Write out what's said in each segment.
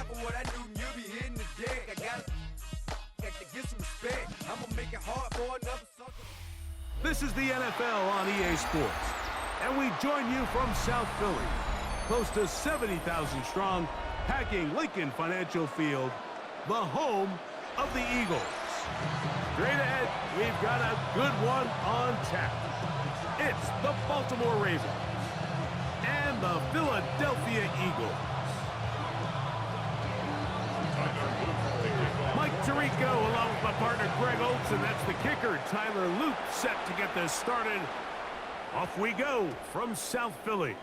half of what I knew, and you'll be hitting the deck. I gotta get some respect. I'm gonna make it hard for another sucker. This is the NFL on EA Sports, and we join you from South Philly, close to 70,000 strong, packing Lincoln Financial Field, the home of the Eagles. Straight ahead, we've got a good one on tap. It's the Baltimore Ravens and the Philadelphia Eagles. Mike Tirico along with my partner Greg Olson, and that's the kicker, Tyler Luke, set to get this started. Off we go from South Philly.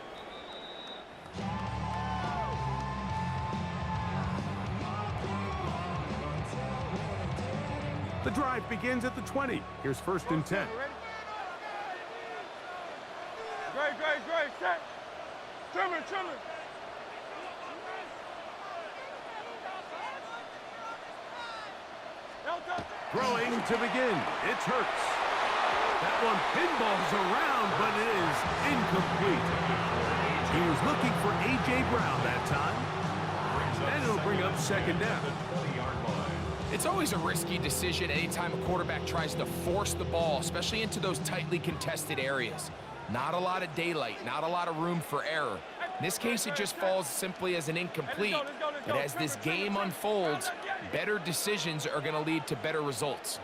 The drive begins at the 20. Here's 1st and 10. Great, set. Trimmer. Throwing to begin, it's Hurts. That one pinballs around, but it is incomplete. He was looking for A.J. Brown that time. And it'll bring up 2nd down. It's always a risky decision anytime a quarterback tries to force the ball, especially into those tightly contested areas. Not a lot of daylight, not a lot of room for error. In this case, it just falls simply as an incomplete. But as this game unfolds, better decisions are going to lead to better results.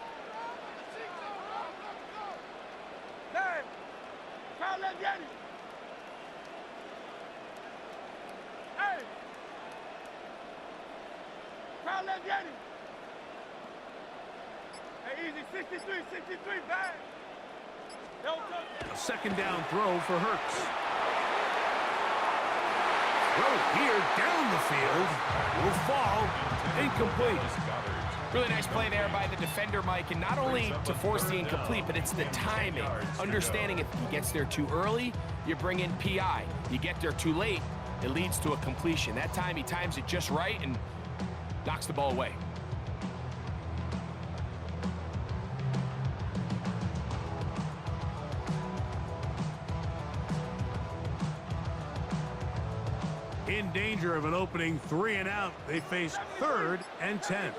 Easy, 63, bang. 2nd down throw for Hurts. Throw here down the field. Will fall. Incomplete. Really nice play there by the defender, Mike, and not only to force the incomplete, but it's the timing. Understanding if he gets there too early, you bring in PI. You get there too late, it leads to a completion. That time he times it just right and knocks the ball away. In danger of an opening 3 and out, they face 3rd and 10.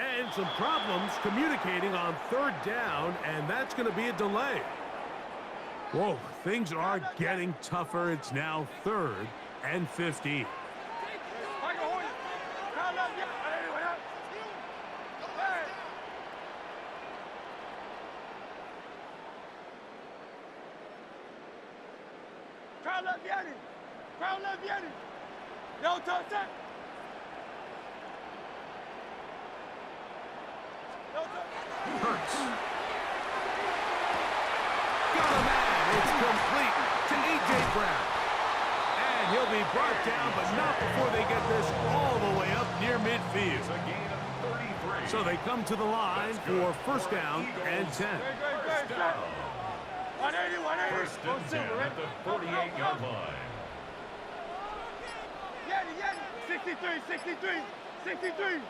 And some problems communicating on 3rd down, and that's going to be a delay. Whoa, things are getting tougher. It's now 3rd and 15. No touchdown. Hurts. Got a man. It's complete to A.J. Brown. And he'll be brought down, but not before they get this all the way up near midfield. So they come to the line for 1st down and 10. 180. 1st and 10 at the 48-yard line. 63.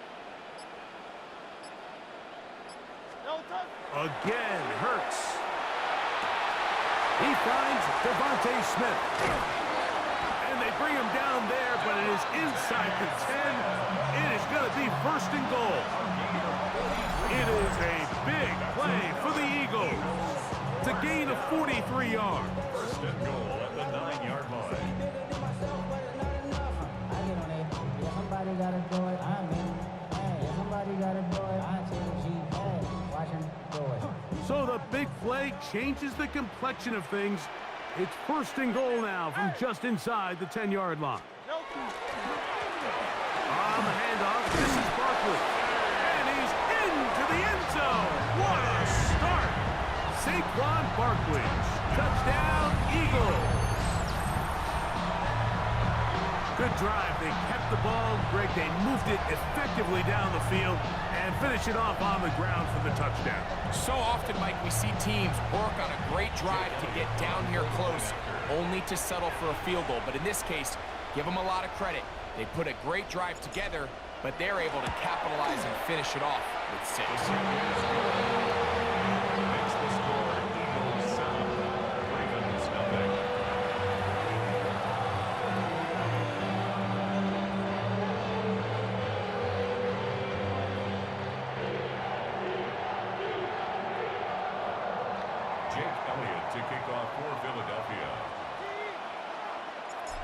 Again, Hurts. He finds Devontae Smith. And they bring him down there, but it is inside the 10. It is going to be 1st and goal. It is a big play for the Eagles. It's a gain of 43 yards. 1st and goal at the 9-yard line. Somebody gotta do it, I'm in. Hey, somebody gotta do it, I tell you, hey, watch him do it. So the big play changes the complexion of things. It's 1st and goal now from just inside the 10-yard line. On the handoff, this is Barkley. And he's into the end zone. What a start. Saquon Barkley. Touchdown, Eagles. Good drive. They kept the ball. Greg, they moved it effectively down the field and finish it off on the ground for the touchdown. So often, Mike, we see teams work on a great drive to get down here close, only to settle for a field goal. But in this case, give them a lot of credit. They put a great drive together, but they're able to capitalize and finish it off with 6. Makes the score to kick off for Philadelphia.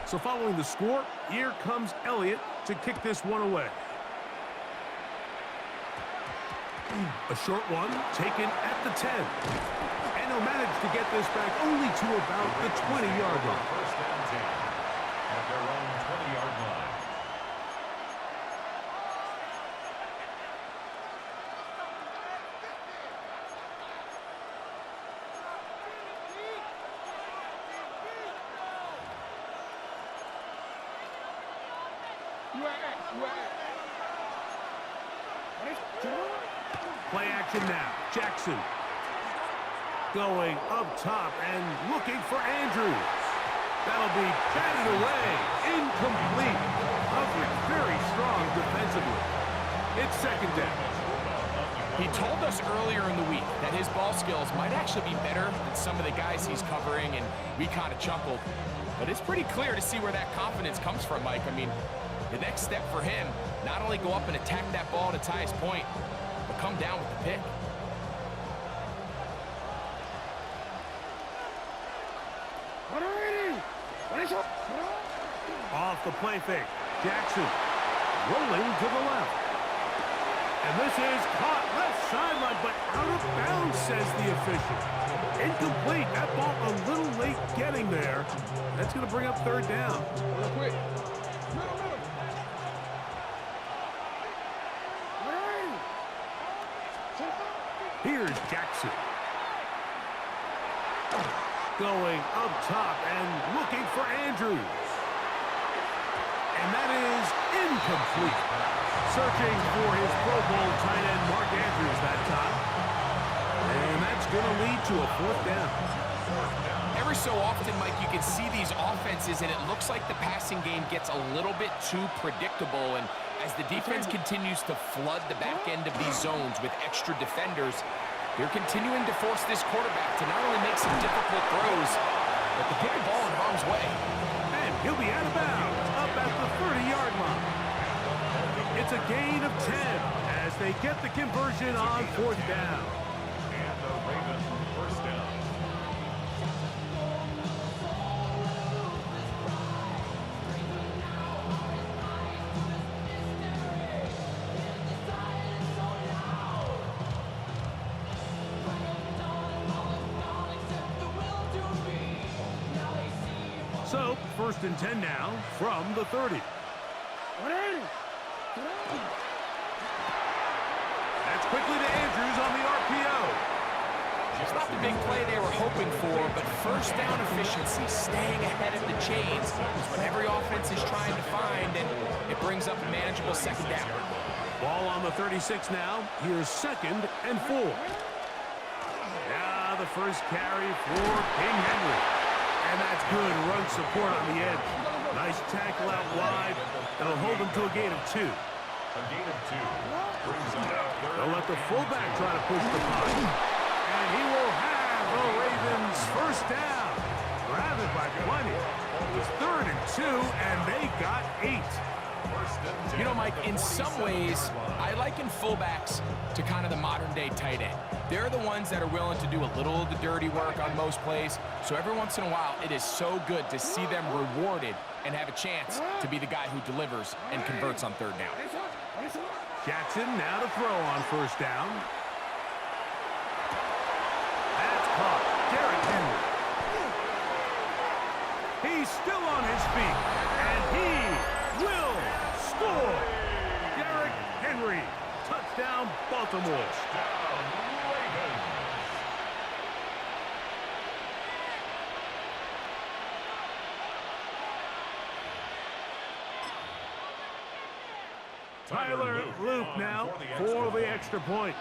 So following the score, here comes Elliott to kick this one away. A short one taken at the 10. And he'll manage to get this back only to about the 20-yard line. First down 10 at their own 20-yard line. Play action now. Jackson going up top and looking for Andrews. That'll be batted away. Incomplete. Coverage very strong defensively. It's second down. He told us earlier in the week that his ball skills might actually be better than some of the guys he's covering, and we kind of chuckled. But it's pretty clear to see where that confidence comes from, Mike. I mean, the next step for him, not only go up and attack that ball to tie his point, but come down with the pick. Off the play fake. Jackson rolling to the left. And this is caught left sideline, but out of bounds, says the official. Incomplete. That ball a little late getting there. That's going to bring up third down. Real quick. Here's Jackson. Going up top and looking for Andrews. And that is incomplete. Searching for his Pro Bowl tight end, Mark Andrews, that time. And that's going to lead to a fourth down. Every so often, Mike, you can see these offenses, and it looks like the passing game gets a little bit too predictable. And as the defense continues to flood the back end of these zones with extra defenders, they're continuing to force this quarterback to not only make some difficult throws, but to put the ball in harm's way. And he'll be out of bounds up at the 30-yard line. It's a gain of 10 as they get the conversion on fourth down. And the Ravens first down. So, first and 10 now from the 30. That's quickly to Andrews on the RPO. It's not the big play they were hoping for, but first down efficiency, staying ahead of the chains, is what every offense is trying to find, and it brings up a manageable second down. Ball on the 36 now. Here's second and 4. Now the first carry for King Henry. And that's good run support on the edge. Nice tackle out wide. That'll hold him to a gain of 2. A gain of 2 brings up third. They'll let the fullback try to push the punt. And he will have the Ravens first down. Grab it by plenty. It was third and 2, and they got 8. You know, Mike, in some ways, I liken fullbacks to kind of the modern-day tight end. They're the ones that are willing to do a little of the dirty work on most plays. So every once in a while, it is so good to see them rewarded and have a chance to be the guy who delivers and converts on third down. Jackson now to throw on first down. That's caught. Derrick Henry. He's still on his feet, and he will score. Derrick Henry. Touchdown, Baltimore. Tyler Luke now for the extra point.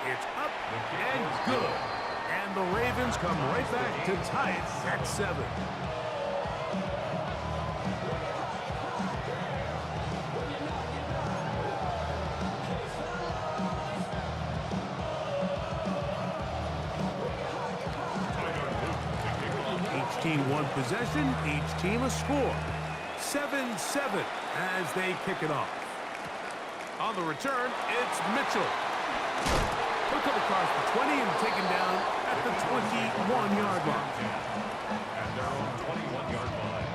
It's up and good. And the Ravens come right back to tie it at 7. Each team one possession, each team a score. 7-7 as they kick it off. On the return, it's Mitchell. He'll come across the 20 and taken down at the 21-yard line. At their own 21-yard line.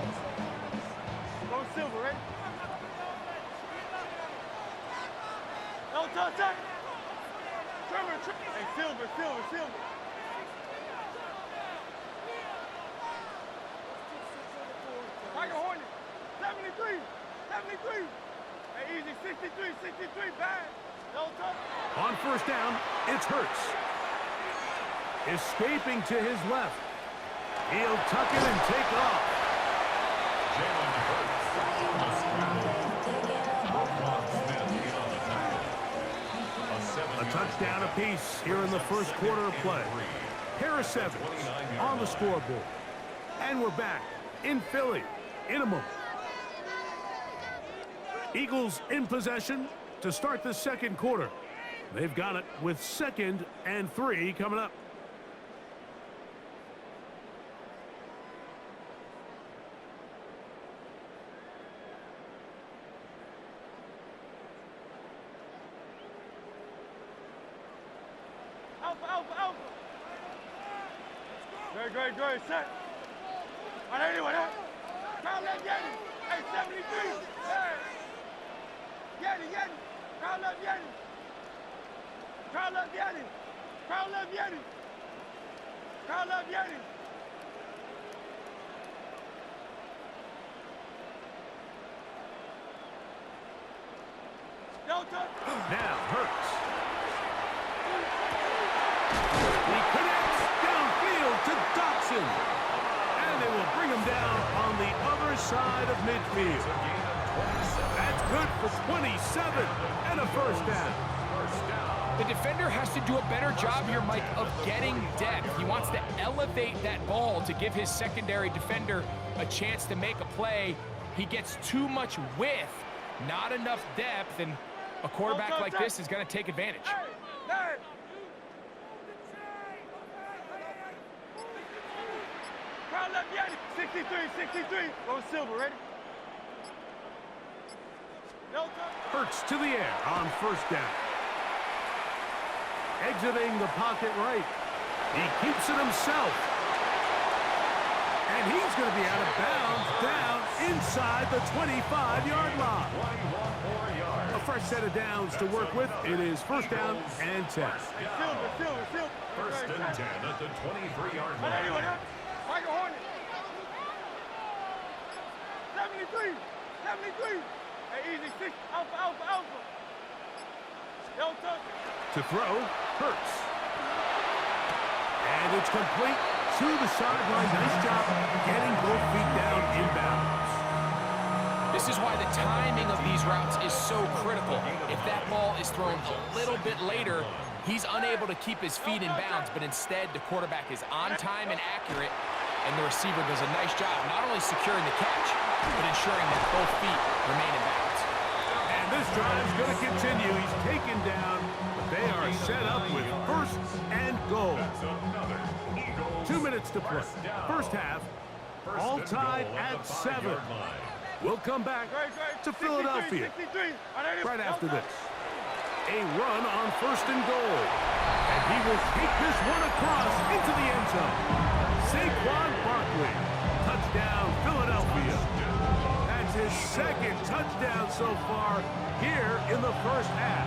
Go Silver, ready? No touchdown. Trevor. Hey, Silver. Tiger Hornet. 73. Hey, easy. 63. Bad. No touchdown. On first down, it's Hurts. Escaping to his left. He'll tuck it and take off. Jalen Hurts. The scramble. Roquan Smith in on the tackle. A touchdown apiece here in the first quarter of play. Pair of sevens on the scoreboard. And we're back in Philly in a moment. Eagles in possession to start the second quarter. They've got it with 2nd and 3 coming up. Alpha. Great. Set. All right, anyway, Kyle left Yeti. Hey, 73. Hey. Yeti. Kyle left Yeti. No touch. Now Hurts. He connects downfield to Dotson. And they will bring him down on the other side of midfield. That's good for 27 and a first down. The defender has to do a better job here, Mike, of getting depth. He wants to elevate that ball to give his secondary defender a chance to make a play. He gets too much width, not enough depth, and a quarterback like this is going to take advantage. Hey. Kyle left Yeti. 63. Go Silver, ready? No touch. Hurts to the air on first down. Exiting the pocket right. He keeps it himself. And he's going to be out of bounds down inside the 25-yard line. A fresh set of downs to work with. It is first down and 10. Silver. First and 10 at the 23-yard All right, anyway, line. Tiger Hornet. 73. Hey, easy. 6. Alpha. No touch. To throw, Hurts. And it's complete to the sideline. Nice job getting both feet down inbounds. This is why the timing of these routes is so critical. If that ball is thrown a little bit later, he's unable to keep his feet in bounds, but instead the quarterback is on time and accurate, and the receiver does a nice job not only securing the catch, but ensuring that both feet remain in bounds. And this drive's going to continue. He's taken down, but they are set up with first and goal. 2 minutes to play. First half, all tied at 7. We'll come back to Philadelphia right after this. A run on first and goal. And he will take this one across into the end zone. Saquon Barkley. Touchdown, Philadelphia. That's his 2nd touchdown so far here in the first half.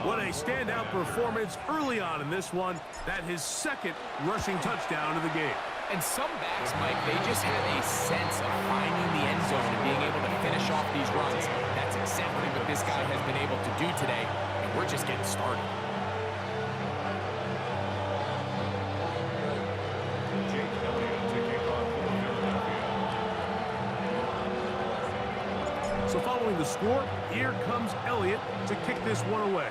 What a standout performance early on in this one. That his 2nd rushing touchdown of the game. And some backs, Mike, they just have a sense of finding the end zone and being able to finish off these runs. That's exactly what this guy has been able to do today, and we're just getting started. Jake Elliott to kick off for Philadelphia. So following the score, here comes Elliott to kick this one away.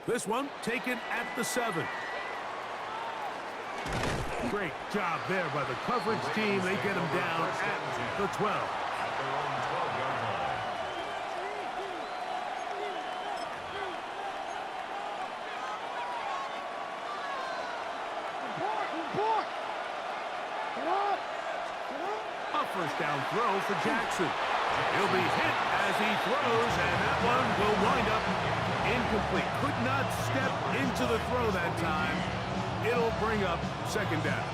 This one taken at the 7. Great job there by the coverage team. They get him down at the 12. At their own 12-yard line. A first down throw for Jackson. He'll be hit as he throws, and that one will wind up incomplete. Could not step into the throw that time. It'll bring up second down.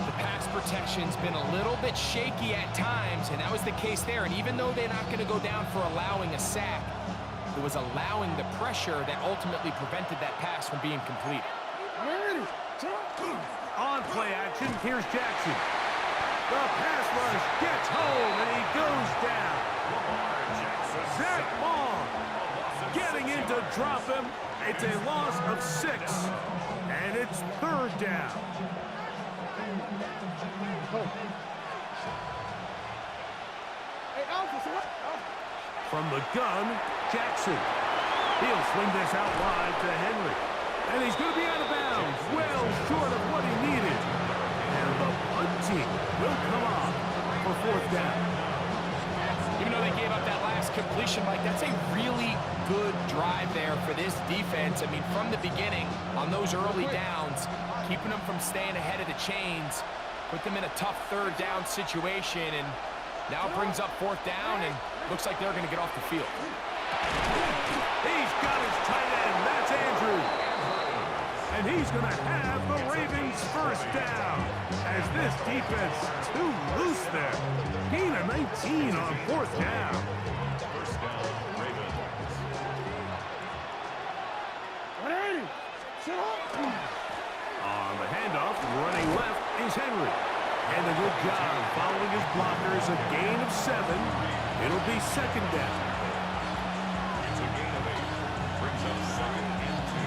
The pass protection's been a little bit shaky at times, and that was the case there. And even though they're not going to go down for allowing a sack, it was allowing the pressure that ultimately prevented that pass from being completed. On play action, here's Jackson. The pass rush gets home, and he goes down. Zach Long getting in to drop him. It's a loss of 6, and it's third down. From the gun, Jackson. He'll swing this out wide to Henry. And he's going to be out of bounds, well short of what he needed. And the punt team will come on for fourth down. Even though they gave up that last completion, Mike, that's a really good drive there for this defense. I mean, from the beginning, on those early downs, keeping them from staying ahead of the chains, put them in a tough third down situation, and now it brings up fourth down, and looks like they're going to get off the field. He's got his tight end. That's Andrews. And he's going to have the Ravens first down, as this defense too loose there. Gain of 19 on fourth down. First down, Ravens. On the handoff, running left is Henry. And a good job following his blockers, a gain of 7. It'll be second down. It's a gain of 8. Brings up 2nd and 2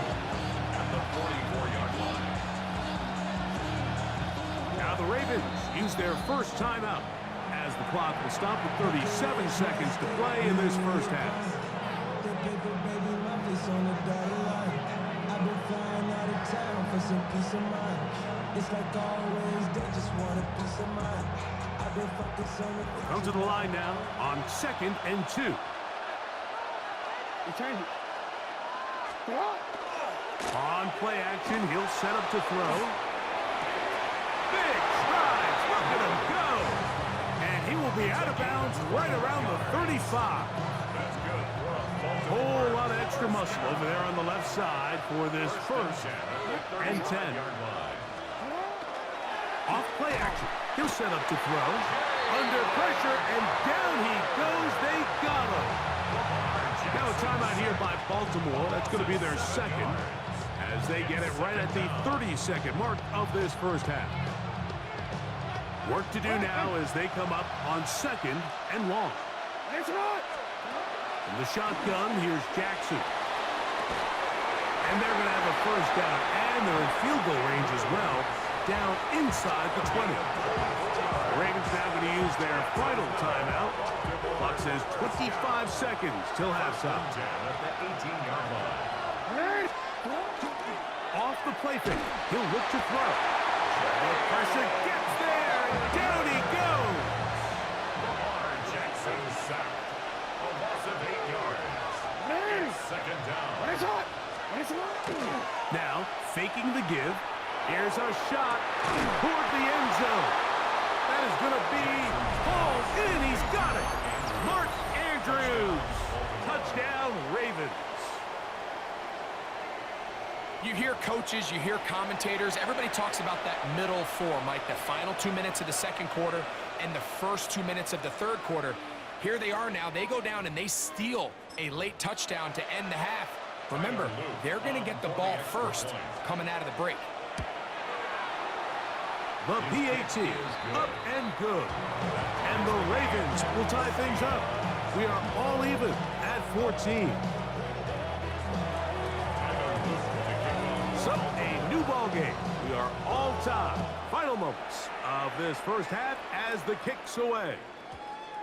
at the 44-yard line. Now the Ravens use their first timeout, as the clock will stop with 37 seconds to play in this first half. I've been flying out of town for some peace of mind. It's like always, they just want a piece of mind. I've been focused on the... Comes to the line now on 2nd and 2. On play action, he'll set up to throw. Big strides, look at him go! And he will be out of bounds right around the 35. That's good for a Whole lot of extra muscle over there on the left side for this first and 10. Off play action. He'll set up to throw. Under pressure, and down he goes. They got him. Now a timeout here by Baltimore. That's going to be their second, as they get it right at the 30-second mark of this first half. Work to do now as they come up on 2nd and long. In the shotgun, here's Jackson. And they're going to have a first down, and they're in field goal range as well, down inside the 20. The Ravens now going to use their final timeout. Clock says 25 seconds till halftime. At the 18-yard line. Off the play fake, he'll look to throw. The pressure gets there, and down he goes. Lamar Jackson sacked. A loss of 8 yards. Second down. Now, faking the give. Here's a shot toward the end zone. That is going to be hauled in. He's got it. Mark Andrews. Touchdown, Ravens. You hear coaches, you hear commentators, everybody talks about that middle 4, Mike, the final 2 minutes of the second quarter and the first 2 minutes of the third quarter. Here they are now. They go down and they steal a late touchdown to end the half. Remember, they're going to get the ball first coming out of the break. The PAT up and good. And the Ravens will tie things up. We are all even at 14. So, a new ball game. We are all tied. Final moments of this first half as the kick's away.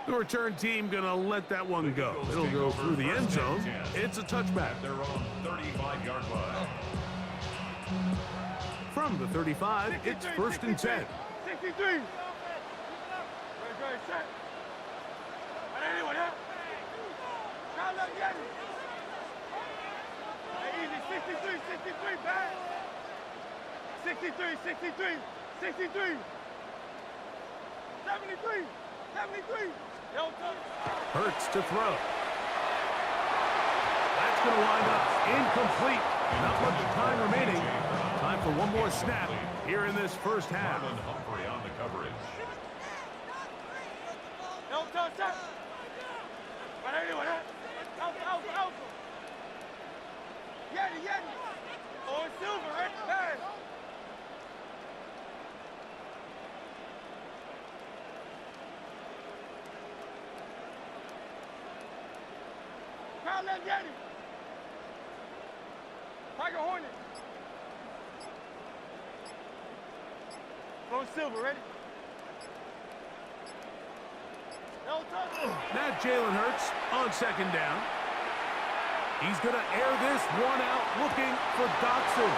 The return team going to let that one go. It'll go through the end zone. It's a touchback. Their own 35-yard line. From the 35, it's 1st and 10. 63. Great, set. Anyone, yeah? Come on, get it. Easy, 63, 63, back. 63, 63, 63. 73, 73. Hurts to throw. That's going to wind up incomplete. Not much time remaining. Time for one more snap here in this first half. Marlon Humphrey on the coverage. Oh, it's Silver, right? Hey. Crowd left Yeti. Tiger Hornet. Go Silver, ready? Now Jalen Hurts on second down. He's going to air this one out, looking for Dotson.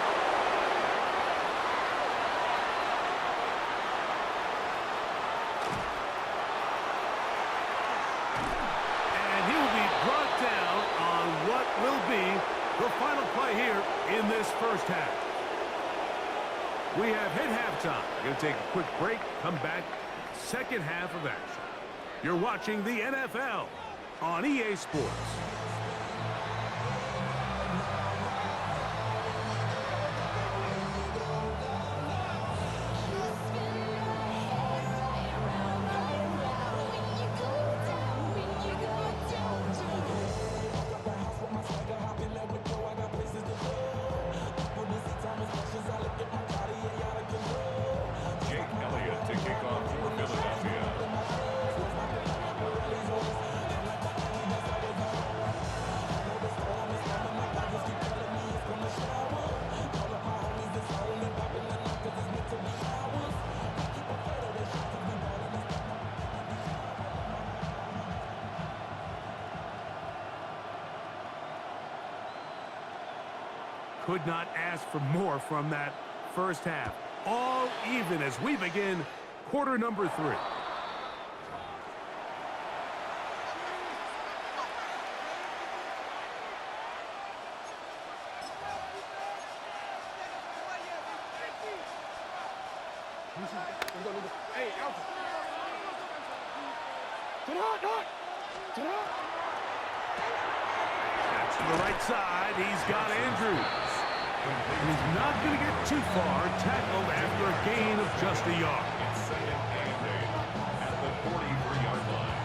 And he will be brought down on what will be the final play here in this first half. We have hit halftime. We're going to take a quick break, come back, second half of action. You're watching the NFL on EA Sports. Jake Elliott to kick off for Philadelphia. Could not ask for more from that first half. All even as we begin quarter number 3. Hey, Alpha. That's to the right side. He's got Andrews. And he's not going to get too far. Tackled after a gain of just a yard. It's second and 8 at the 43-yard line.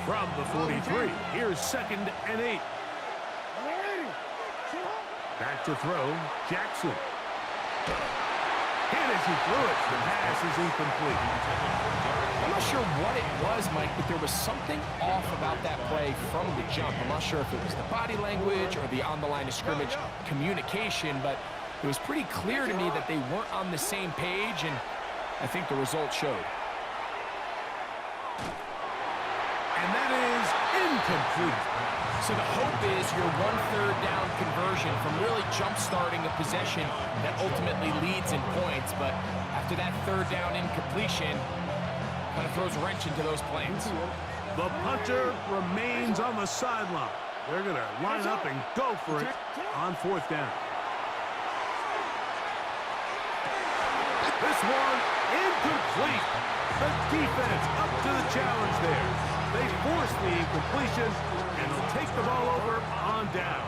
From the 43, here's second and 8. Back to throw, Jackson. And as he threw it, the pass is incomplete. I'm not sure what it was, Mike, but there was something off about that play from the jump. I'm not sure if it was the body language or the on-the-line of scrimmage communication, but it was pretty clear to me that they weren't on the same page, and I think the result showed. And that is incomplete. So the hope is your 1/3 down conversion from really jump-starting a possession that ultimately leads in points, but after that 3rd down incompletion, kind of throws a wrench into those plans. The punter remains on the sideline. They're going to line up and go for it on 4th down. This one incomplete. The defense up to the challenge there. They force the incompletion, and they'll take the ball over on down.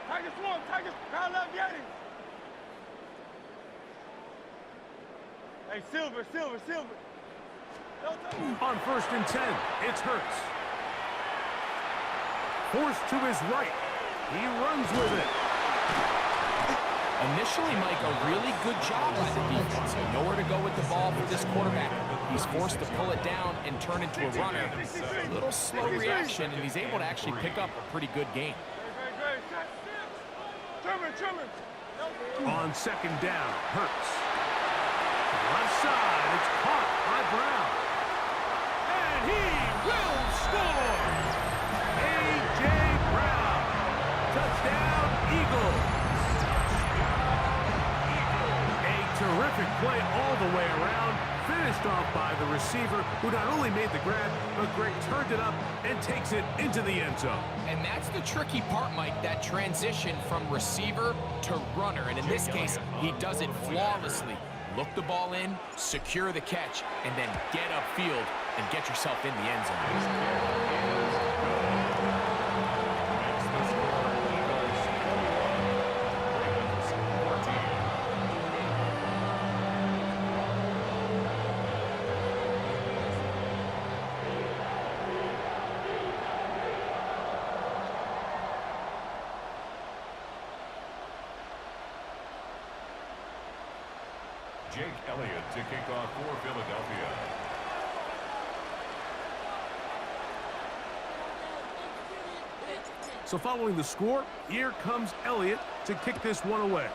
Tiger Swarm, Tiger, crowd love Yeti. Hey, Silver. On 1st and 10, it's Hurts. Forced to his right. He runs with it. Initially, Mike, a really good job by the defense. Nowhere to go with the ball for this quarterback. He's forced to pull it down and turn into a runner. A little slow reaction, and he's able to actually pick up a pretty good game. Trimmer. On 2nd down, Hurts. Left side, it's caught by Brown. And he will score! A.J. Brown. Touchdown, Eagles. A terrific play all the way around. Finished off by the receiver, who not only made the grab, but Greg turned it up and takes it into the end zone. And that's the tricky part, Mike, that transition from receiver to runner. And in this case, he does it flawlessly. Look the ball in, secure the catch, and then get upfield and get yourself in the end zone. Jake Elliott to kick off for Philadelphia. So following the score, here comes Elliott to kick this one away.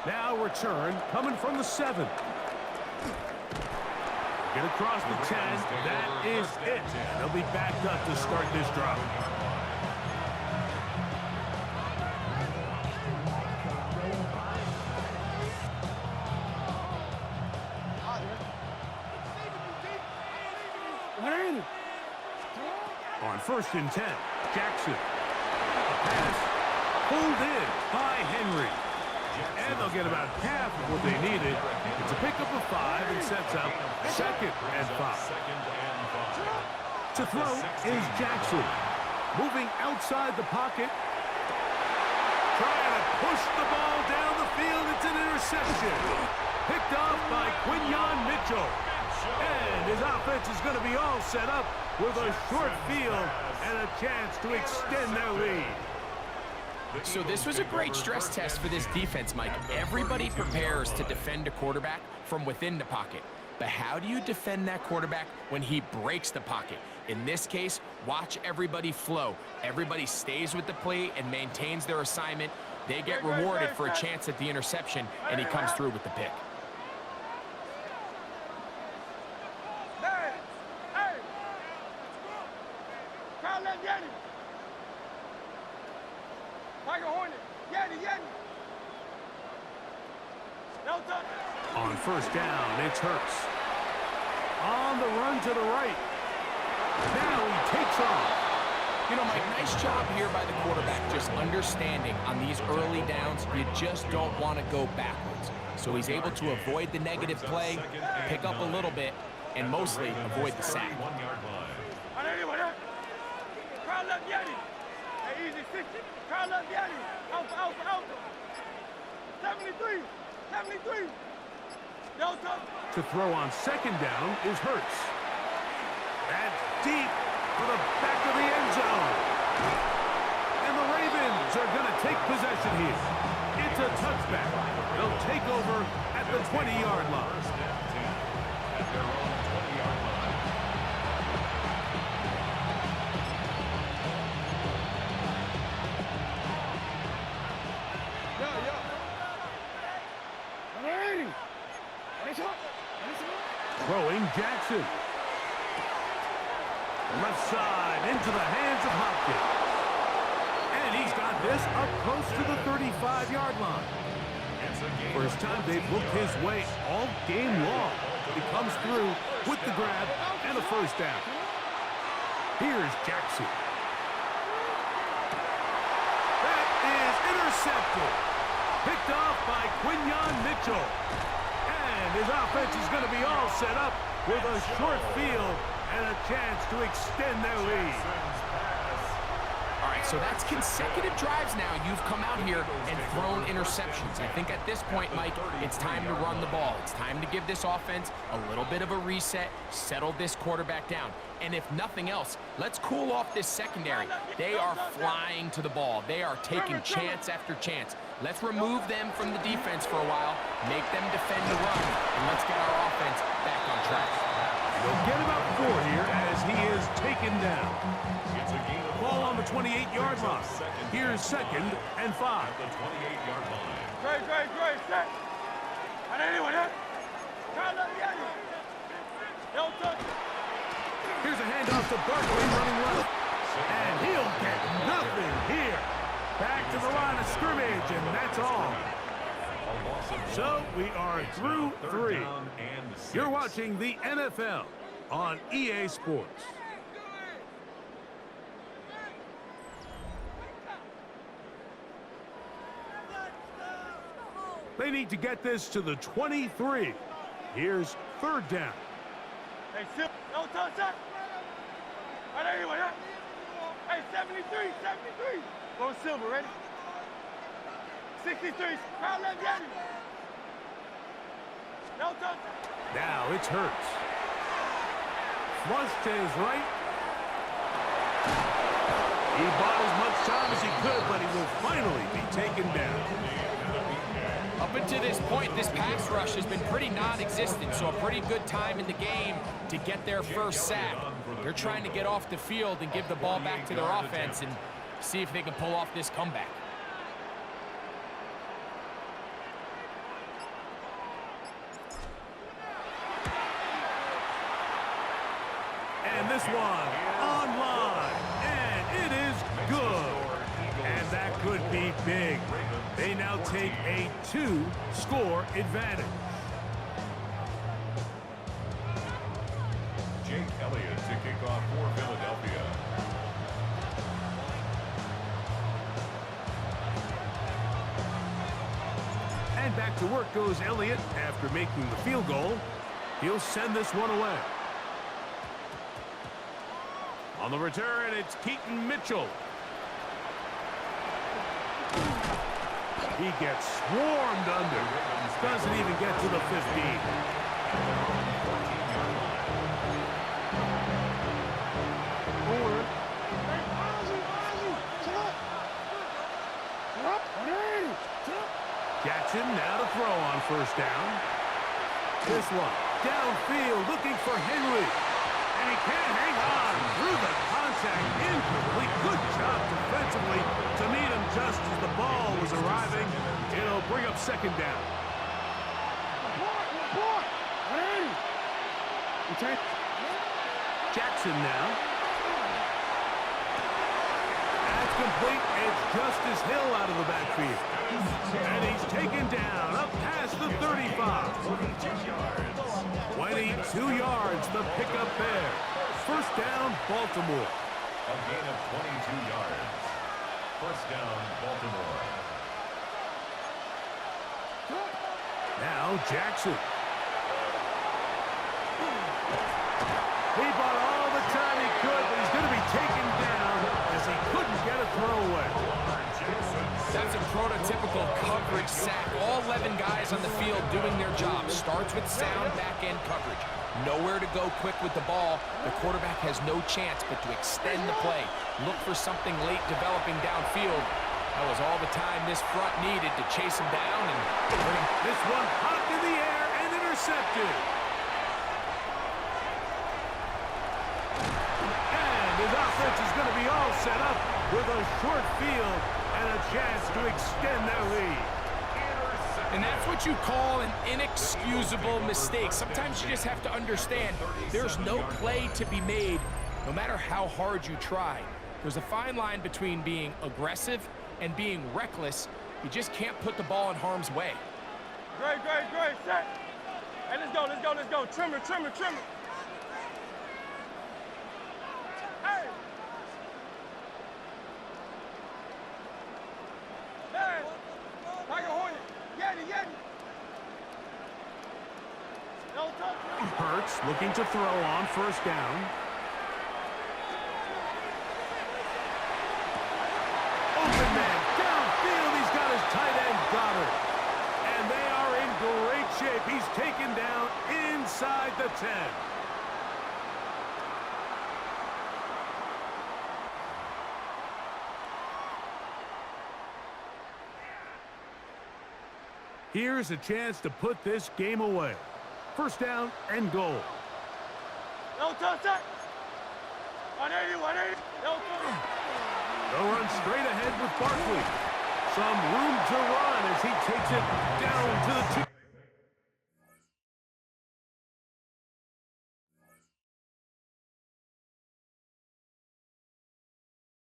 Now return coming from the 7. Get across the 10. That is it. And they'll be backed up to start this drive. On 1st and 10, Jackson. A pass pulled in by Henry. And they'll get about half of what they needed. It's a pickup of 5 and sets up 2nd and 5. To throw is Jackson. Moving outside the pocket. Trying to push the ball down the field. It's an interception. Picked off by Quinyon Mitchell. And his offense is going to be all set up with a short field and a chance to extend their lead. So this was a great stress test for this defense, Mike. Everybody prepares to defend a quarterback from within the pocket. But how do you defend that quarterback when he breaks the pocket? In this case, watch everybody flow. Everybody stays with the play and maintains their assignment. They get rewarded for a chance at the interception, and he comes through with the pick. On 1st down, it's Hurts. On the run to the right. Now he takes off. You know, Mike, nice job here by the quarterback, just understanding on these early downs, you just don't want to go backwards. So he's able to avoid the negative play, pick up a little bit, and mostly avoid the sack. To throw on 2nd down is Hurts. That's deep for the back of the end zone. And the Ravens are going to take possession here. It's a touchback. They'll take over at the 20-yard line. At their own 20-yard line. Throwing Jackson. Left side into the hands of Hopkins. And he's got this up close to the 35-yard line. First time they've looked his way all game long. He comes through with the grab and a 1st down. Here's Jackson. That is intercepted. Picked off by Quinyon Mitchell. And his offense is going to be all set up with a short field and a chance to extend their lead. All right, so that's consecutive drives now. You've come out here and thrown interceptions. I think at this point, Mike, it's time to run the ball. It's time to give this offense a little bit of a reset, settle this quarterback down. And if nothing else, let's cool off this secondary. They are flying to the ball. They are taking chance after chance. Let's remove them from the defense for a while, make them defend the run, and let's get our offense back on track. They'll get about 4 here as he is taken down. Ball on the 28-yard line. Here's 2nd and 5. The 28-yard line. Great, set. Here's a handoff to Barkley running left. And he'll get nothing here. Back to the line of scrimmage, and that's all. So we are through 3. You're watching the NFL on EA Sports. They need to get this to the 23. Here's third down. Hey, Silver, no touch that. Right anyway, huh? Hey, 73. Go Silver, ready? 63, crowd left, Yanni. No touch. Now it's Hurts. Flush to his right. He bought as much time as he could, but he will finally be taken down. Up until this point, this pass rush has been pretty non-existent, so a pretty good time in the game to get their first sack. They're trying to get off the field and give the ball back to their offense and see if they can pull off this comeback. And this one online, and it is good. And that could be big. They now take a 2-score advantage. Jake Elliott to kick off for Philadelphia. And back to work goes Elliott after making the field goal. He'll send this one away. On the return, it's Keaton Mitchell. He gets swarmed under. Doesn't even get to the 15. Jackson now to throw on first down. This one downfield looking for Henry. And he can't hang on through the contact. Incomplete. Good job defensively to meet him just as the ball was arriving. It'll bring up second down. Jackson now. That's complete. It's Justice Hill out of the backfield. And he's taken down up past the 35. 22 yards, the pickup there. First down, Baltimore. A gain of 22 yards. First down, Baltimore. Now Jackson. He bought all the time he could, but he's going to be taken down as he couldn't get a throw away. That's a prototypical coverage sack. All 11 guys on the field doing their job. Starts with sound back-end coverage. Nowhere to go quick with the ball. The quarterback has no chance but to extend the play. Look for something late developing downfield. That was all the time this front needed to chase him down and bring him. This one popped in the air and intercepted. And his offense is going to be all set up with a short field and a chance to extend their lead. And that's what you call an inexcusable mistake. Sometimes you just have to understand there's no play to be made no matter how hard you try. There's a fine line between being aggressive and being reckless. You just can't put the ball in harm's way. Great, set. Hey, let's go. Trimmer. Hey! Hey! Tiger Hornet! Yeti! No touch! Hurts looking to throw on first down. Open man downfield. He's got his tight end Goddard. And they are in great shape. He's taken down inside the 10. Here's a chance to put this game away. First down and goal. No touch that! 180! No touch! They'll run straight ahead with Barkley. Some room to run as he takes it down to the 2.